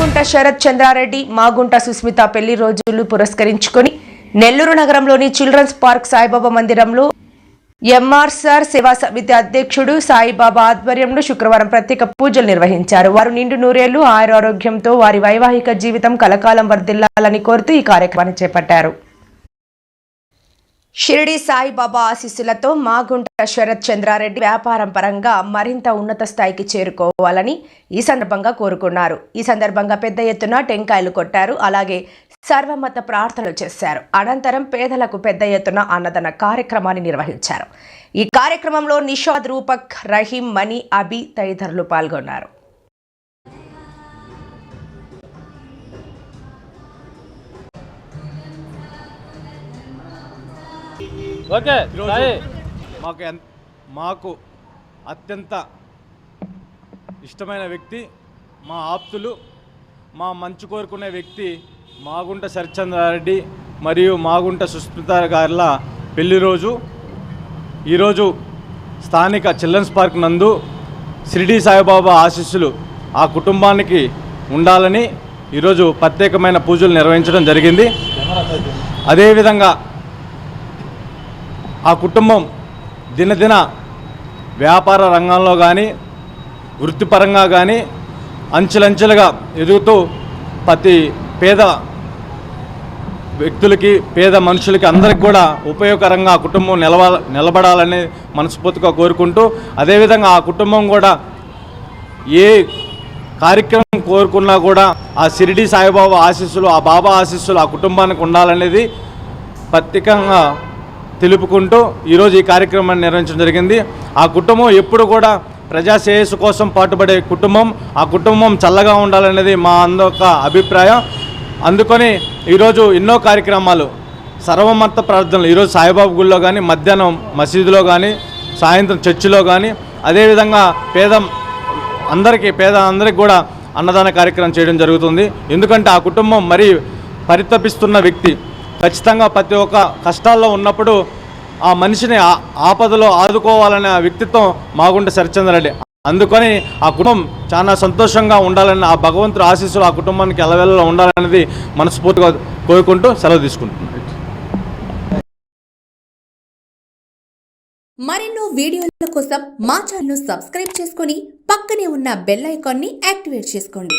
మాగుంట శరత్ చంద్రారెడ్డి మాగుంట సుస్మిత పెళ్లి రోజులు పురస్కరించుకొని నెల్లూరు నగరంలోని చిల్డ్రన్స్ పార్క్ సాయిబాబా మందిరంలో ఎంఆర్ఆర్ సేవా సమితి అధ్యక్షుడు సాయిబాబా ఆధ్వర్యంలో శుక్రవారం ప్రత్యేక పూజలు నిర్వహించారు. వారు నిండు నూరేళ్లు ఆరోగ్యంతో వారి వైవాహిక జీవితం కలకాలం వర్ధిల్లాలని కోరుతూ ఈ కార్యక్రమాన్ని చేపట్టారు. షిరిడి సాయిబాబా ఆశీస్సులతో మాగుంట శరత్ చంద్రారెడ్డి వ్యాపారం పరంగా మరింత ఉన్నత స్థాయికి చేరుకోవాలని ఈ సందర్భంగా కోరుకున్నారు. ఈ సందర్భంగా పెద్ద ఎత్తున టెంకాయలు కొట్టారు. అలాగే సర్వమత ప్రార్థనలు చేశారు. అనంతరం పేదలకు పెద్ద ఎత్తున అన్నదాన కార్యక్రమాన్ని నిర్వహించారు. ఈ కార్యక్రమంలో నిషాద్, రూపక్, రహీం, మణి, అబి తదితరులు పాల్గొన్నారు. మాకు అత్యంత ఇష్టమైన వ్యక్తి, మా ఆప్తులు, మా మంచు కోరుకునే వ్యక్తి మాగుంట శరత్ చంద్రారెడ్డి మరియు మాగుంట సుస్మిత గారిల పెళ్లి రోజు. ఈరోజు స్థానిక చిల్డ్రన్స్ పార్క్ నందు షిరిడి సాయిబాబా ఆశీస్సులు ఆ కుటుంబానికి ఉండాలని ఈరోజు ప్రత్యేకమైన పూజలు నిర్వహించడం జరిగింది. అదేవిధంగా ఆ కుటుంబం దినదిన వ్యాపార రంగంలో కానీ వృత్తిపరంగా కానీ అంచెలంచెలుగా ఎదుగుతూ ప్రతి పేద వ్యక్తులకి, పేద మనుషులకి అందరికి కూడా ఉపయోగకరంగా ఆ కుటుంబం నిలబడాలని మనస్ఫూర్తిగా కోరుకుంటూ, అదేవిధంగా ఆ కుటుంబం కూడా ఏ కార్యక్రమం కోరుకున్నా కూడా ఆ షిరిడి సాయిబాబా ఆశీస్సులు, ఆ బాబా ఆశీస్సులు ఆ కుటుంబానికి ఉండాలనేది ప్రత్యేకంగా తెలుపుకుంటూ ఈరోజు ఈ కార్యక్రమాన్ని నిర్వహించడం జరిగింది. ఆ కుటుంబం ఎప్పుడు కూడా ప్రజా శ్రేయస్సు కోసం పాటుపడే కుటుంబం, ఆ కుటుంబం చల్లగా ఉండాలనేది మా అందొక అభిప్రాయం. అందుకని ఈరోజు ఎన్నో కార్యక్రమాలు, సర్వమత ప్రార్థనలు ఈరోజు సాయిబాబా గుడిలో కానీ, మధ్యాహ్నం మసీదులో కానీ, సాయంత్రం చర్చిలో కానీ, అదేవిధంగా అందరికీ కూడా అన్నదాన కార్యక్రమం చేయడం జరుగుతుంది. ఎందుకంటే ఆ కుటుంబం మరీ పరితపిస్తున్న వ్యక్తి. ఖచ్చితంగా ప్రతి ఒక్క కష్టాల్లో ఉన్నప్పుడు ఆ మనిషిని ఆపదలో ఆదుకోవాలనే వ్యక్తిత్వం మాగుంట శరత్ చంద్రారెడ్డి. అందుకని ఆ కుటుంబం చాలా సంతోషంగా ఉండాలని, ఆ భగవంతుడి ఆశీస్సులు ఆ కుటుంబానికి ఎల్లవెల్లలో ఉండాలనేది మనస్ఫూర్తిగా కోరుకుంటూ సెలవు తీసుకుంటున్నాను. మరెన్నో వీడియోల కోసం మా ఛానల్ సబ్స్క్రైబ్ చేసుకొని పక్కనే ఉన్న బెల్ ఐకాన్ని యాక్టివేట్ చేసుకోండి.